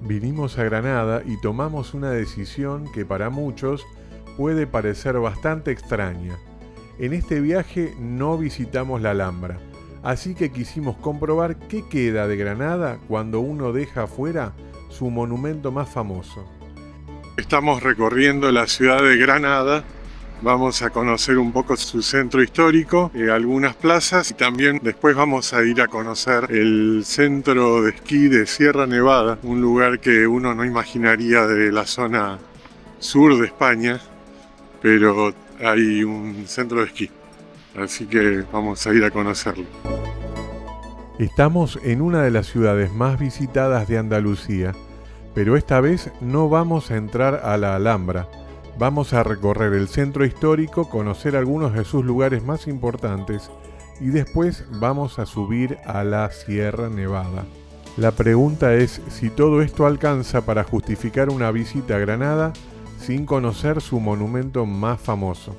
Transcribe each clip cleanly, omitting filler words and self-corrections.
Vinimos a Granada y tomamos una decisión que para muchos puede parecer bastante extraña. En este viaje no visitamos la Alhambra, así que quisimos comprobar qué queda de Granada cuando uno deja afuera su monumento más famoso. Estamos recorriendo la ciudad de Granada. Vamos a conocer un poco su centro histórico, algunas plazas, y también después vamos a ir a conocer el centro de esquí de Sierra Nevada, un lugar que uno no imaginaría de la zona sur de España, pero hay un centro de esquí, así que vamos a ir a conocerlo. Estamos en una de las ciudades más visitadas de Andalucía, pero esta vez no vamos a entrar a la Alhambra. Vamos a recorrer el centro histórico, conocer algunos de sus lugares más importantes y después vamos a subir a la Sierra Nevada. La pregunta es si todo esto alcanza para justificar una visita a Granada sin conocer su monumento más famoso.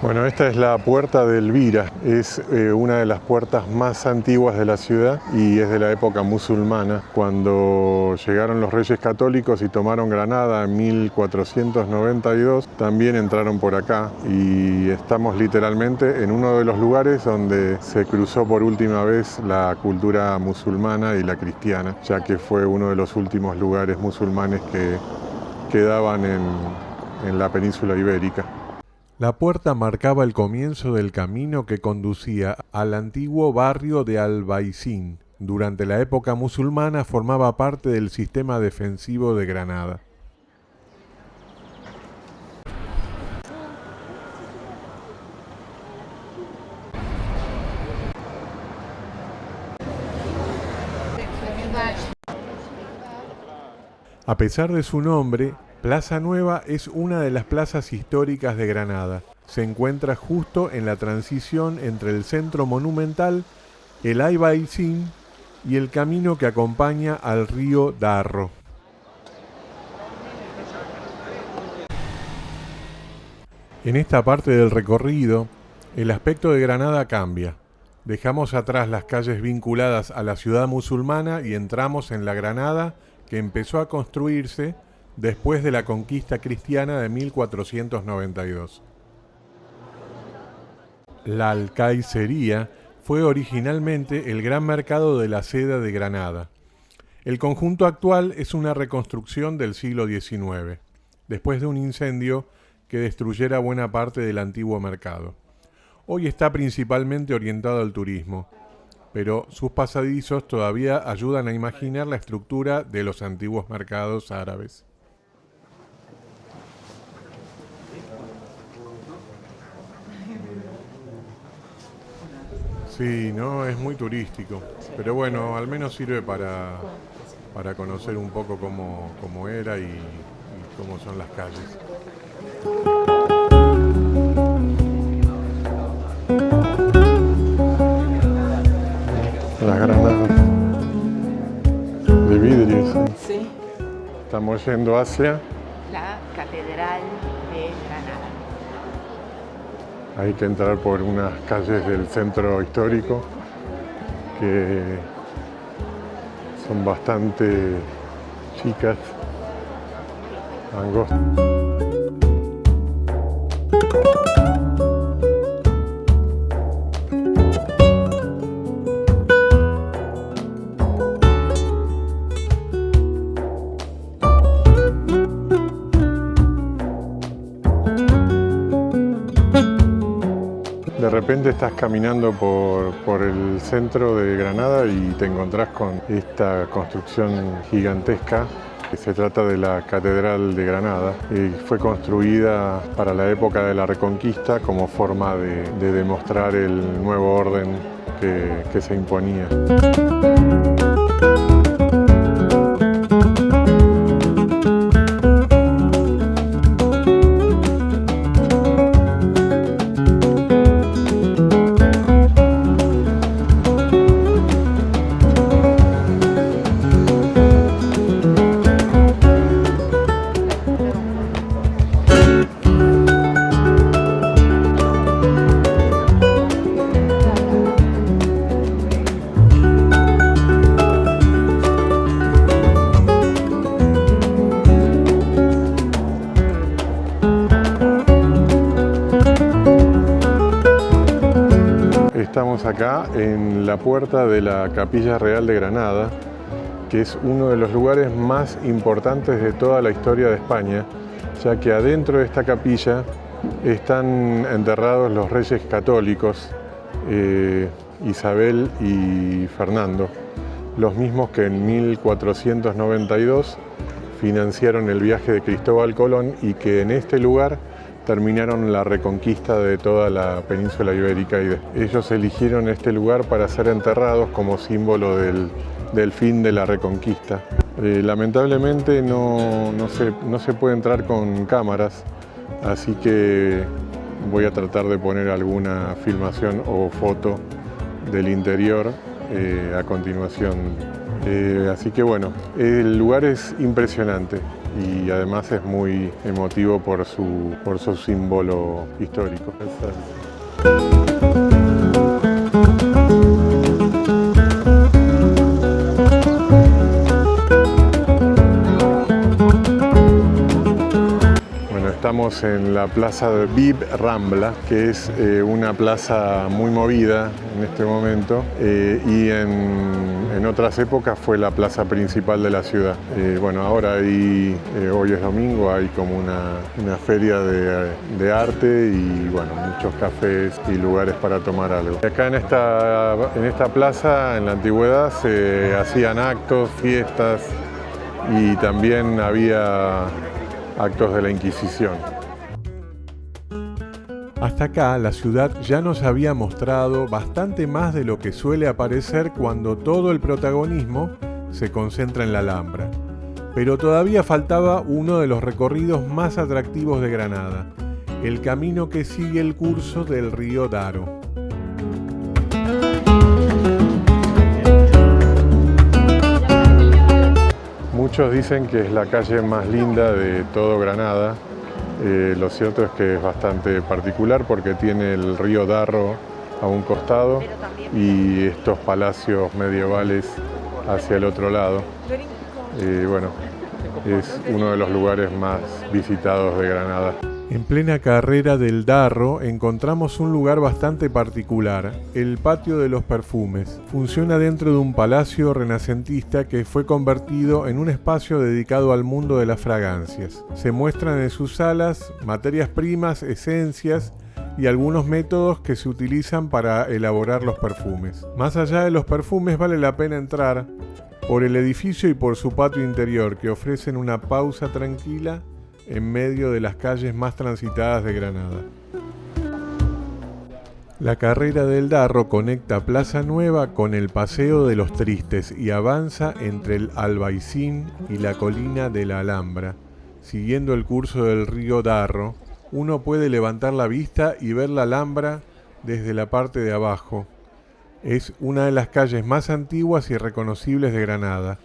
Bueno, esta es la Puerta de Elvira, es una de las puertas más antiguas de la ciudad y es de la época musulmana. Cuando llegaron los reyes católicos y tomaron Granada en 1492, también entraron por acá y estamos literalmente en uno de los lugares donde se cruzó por última vez la cultura musulmana y la cristiana, ya que fue uno de los últimos lugares musulmanes que quedaban en la península ibérica. La puerta marcaba el comienzo del camino que conducía al antiguo barrio de Albaicín. Durante la época musulmana formaba parte del sistema defensivo de Granada. A pesar de su nombre, Plaza Nueva es una de las plazas históricas de Granada. Se encuentra justo en la transición entre el centro monumental, el Albaicín y el camino que acompaña al río Darro. En esta parte del recorrido, el aspecto de Granada cambia. Dejamos atrás las calles vinculadas a la ciudad musulmana y entramos en la Granada que empezó a construirse después de la conquista cristiana de 1492. La Alcaicería fue originalmente el gran mercado de la seda de Granada. El conjunto actual es una reconstrucción del siglo XIX, después de un incendio que destruyera buena parte del antiguo mercado. Hoy está principalmente orientado al turismo, pero sus pasadizos todavía ayudan a imaginar la estructura de los antiguos mercados árabes. Sí, no, es muy turístico, pero bueno, al menos sirve para conocer un poco cómo era y cómo son las calles. Las granadas de vidrio. Sí. Estamos yendo hacia La Catedral de Granada. Hay que entrar por unas calles del centro histórico que son bastante chicas, angostas. De repente estás caminando por el centro de Granada y te encontrás con esta construcción gigantesca. Se trata de la Catedral de Granada y fue construida para la época de la Reconquista como forma de demostrar el nuevo orden que se imponía. Estamos acá en la puerta de la Capilla Real de Granada, que es uno de los lugares más importantes de toda la historia de España, ya que adentro de esta capilla están enterrados los reyes católicos, Isabel y Fernando, los mismos que en 1492 financiaron el viaje de Cristóbal Colón y que en este lugar terminaron la reconquista de toda la península ibérica. Y ellos eligieron este lugar para ser enterrados como símbolo del fin de la reconquista. Lamentablemente no se puede entrar con cámaras, así que voy a tratar de poner alguna filmación o foto del interior a continuación. Así que bueno, el lugar es impresionante y además es muy emotivo por su símbolo histórico. Estamos en la plaza de Viv Rambla, que es una plaza muy movida en este momento y en otras épocas fue la plaza principal de la ciudad. Bueno, ahora hoy es domingo, hay como una feria de arte y bueno, muchos cafés y lugares para tomar algo. Acá en esta plaza, en la antigüedad, se hacían actos, fiestas y también había actos de la Inquisición. Hasta acá la ciudad ya nos había mostrado bastante más de lo que suele aparecer cuando todo el protagonismo se concentra en la Alhambra. Pero todavía faltaba uno de los recorridos más atractivos de Granada, el camino que sigue el curso del río Daro. Muchos dicen que es la calle más linda de todo Granada. Lo cierto es que es bastante particular porque tiene el río Darro a un costado y estos palacios medievales hacia el otro lado. Bueno, es uno de los lugares más visitados de Granada. En plena carrera del Darro encontramos un lugar bastante particular, el Patio de los Perfumes. Funciona dentro de un palacio renacentista que fue convertido en un espacio dedicado al mundo de las fragancias. Se muestran en sus salas materias primas, esencias y algunos métodos que se utilizan para elaborar los perfumes. Más allá de los perfumes vale la pena entrar por el edificio y por su patio interior, que ofrecen una pausa tranquila en medio de las calles más transitadas de Granada. La carrera del Darro conecta Plaza Nueva con el Paseo de los Tristes y avanza entre el Albaicín y la colina de la Alhambra. Siguiendo el curso del río Darro, uno puede levantar la vista y ver la Alhambra desde la parte de abajo. Es una de las calles más antiguas y reconocibles de Granada.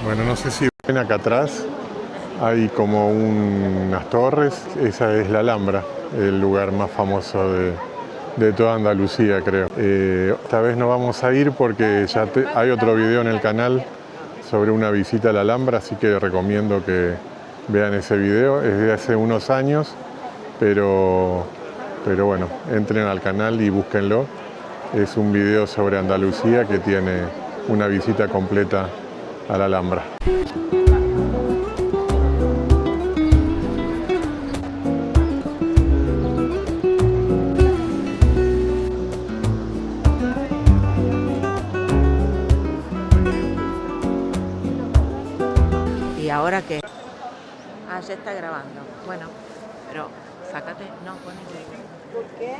Bueno, no sé si ven acá atrás, hay como unas torres, esa es la Alhambra, el lugar más famoso de toda Andalucía, creo. Esta vez no vamos a ir porque ya hay otro video en el canal sobre una visita a la Alhambra, así que recomiendo que vean ese video, es de hace unos años, pero bueno, entren al canal y búsquenlo. Es un video sobre Andalucía que tiene una visita completa a la Alhambra. ¿Y ahora qué? Ah, ya está grabando. Bueno, pero sácate, no, ponete. ¿Por qué?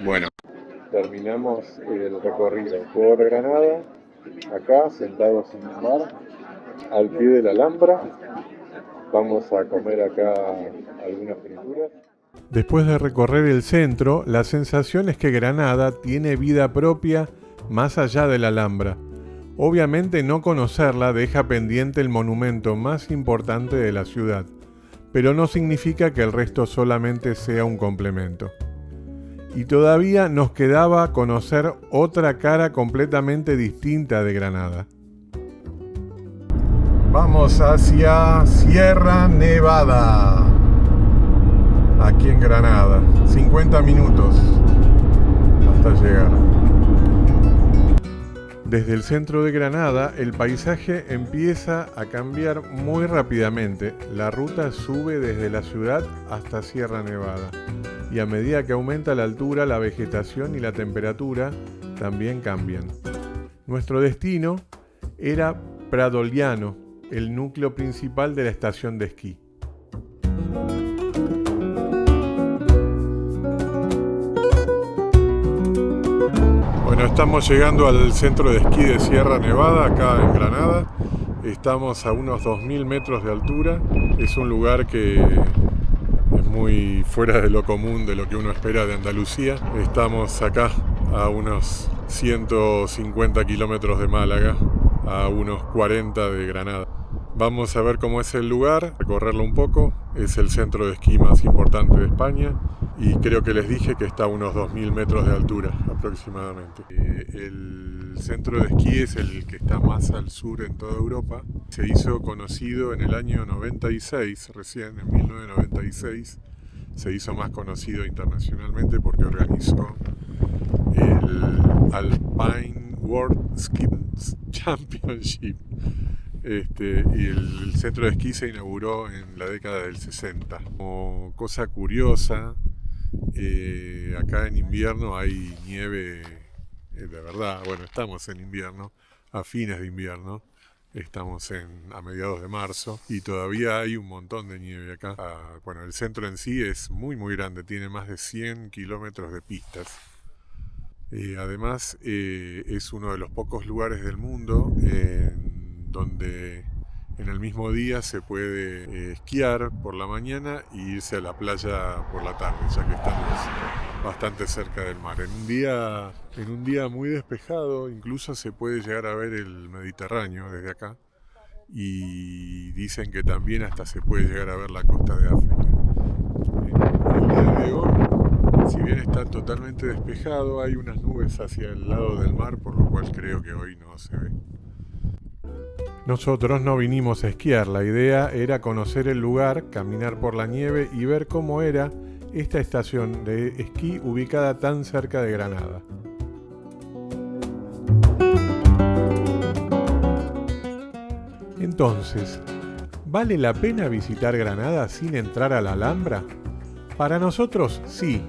Bueno, terminamos el recorrido por Granada, acá sentados en el mar, al pie de la Alhambra. Vamos a comer acá algunas frituras. Después de recorrer el centro, la sensación es que Granada tiene vida propia más allá de la Alhambra. Obviamente no conocerla deja pendiente el monumento más importante de la ciudad, pero no significa que el resto solamente sea un complemento. Y todavía nos quedaba conocer otra cara completamente distinta de Granada. Vamos hacia Sierra Nevada, aquí en Granada. 50 minutos hasta llegar. Desde el centro de Granada, el paisaje empieza a cambiar muy rápidamente. La ruta sube desde la ciudad hasta Sierra Nevada. Y a medida que aumenta la altura, la vegetación y la temperatura también cambian. Nuestro destino era Pradoliano, el núcleo principal de la estación de esquí. Bueno, estamos llegando al centro de esquí de Sierra Nevada, acá en Granada. Estamos a unos 2000 metros de altura. Es un lugar que es muy fuera de lo común, de lo que uno espera de Andalucía. Estamos acá a unos 150 kilómetros de Málaga, a unos 40 de Granada. Vamos a ver cómo es el lugar, recorrerlo un poco. Es el centro de esquí más importante de España y creo que les dije que está a unos 2000 metros de altura aproximadamente. El centro de esquí es el que está más al sur en toda Europa. Se hizo conocido en el año 96, recién en 1996. Se hizo más conocido internacionalmente porque organizó el Alpine World Ski Championship. Y el centro de esquí se inauguró en la década del 60. Como cosa curiosa, acá en invierno hay nieve de verdad. Bueno, estamos en invierno, a fines de invierno. Estamos a mediados de marzo y todavía hay un montón de nieve acá. Bueno, el centro en sí es muy muy grande, tiene más de 100 kilómetros de pistas. Además, es uno de los pocos lugares del mundo donde en el mismo día se puede esquiar por la mañana e irse a la playa por la tarde, ya que estamos bastante cerca del mar. En un día muy despejado, incluso se puede llegar a ver el Mediterráneo desde acá, y dicen que también hasta se puede llegar a ver la costa de África. El día de hoy, si bien está totalmente despejado, hay unas nubes hacia el lado del mar, por lo cual creo que hoy no se ve. Nosotros no vinimos a esquiar, la idea era conocer el lugar, caminar por la nieve y ver cómo era esta estación de esquí ubicada tan cerca de Granada. Entonces, ¿vale la pena visitar Granada sin entrar a la Alhambra? Para nosotros, sí.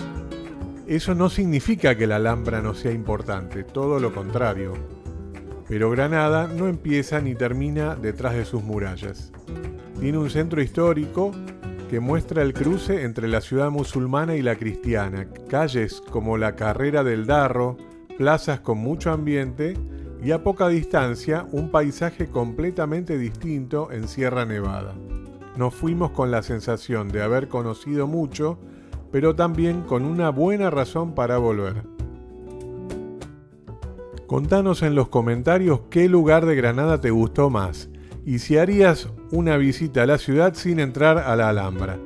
Eso no significa que la Alhambra no sea importante, todo lo contrario. Pero Granada no empieza ni termina detrás de sus murallas. Tiene un centro histórico que muestra el cruce entre la ciudad musulmana y la cristiana, calles como la Carrera del Darro, plazas con mucho ambiente y a poca distancia un paisaje completamente distinto en Sierra Nevada. Nos fuimos con la sensación de haber conocido mucho, pero también con una buena razón para volver. Contanos en los comentarios qué lugar de Granada te gustó más y si harías una visita a la ciudad sin entrar a la Alhambra.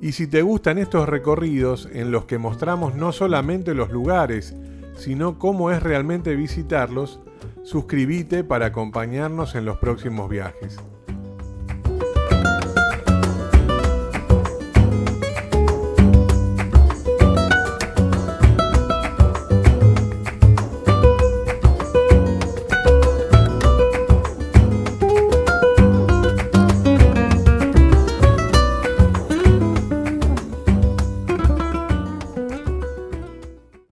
Y si te gustan estos recorridos en los que mostramos no solamente los lugares, sino cómo es realmente visitarlos, suscríbete para acompañarnos en los próximos viajes.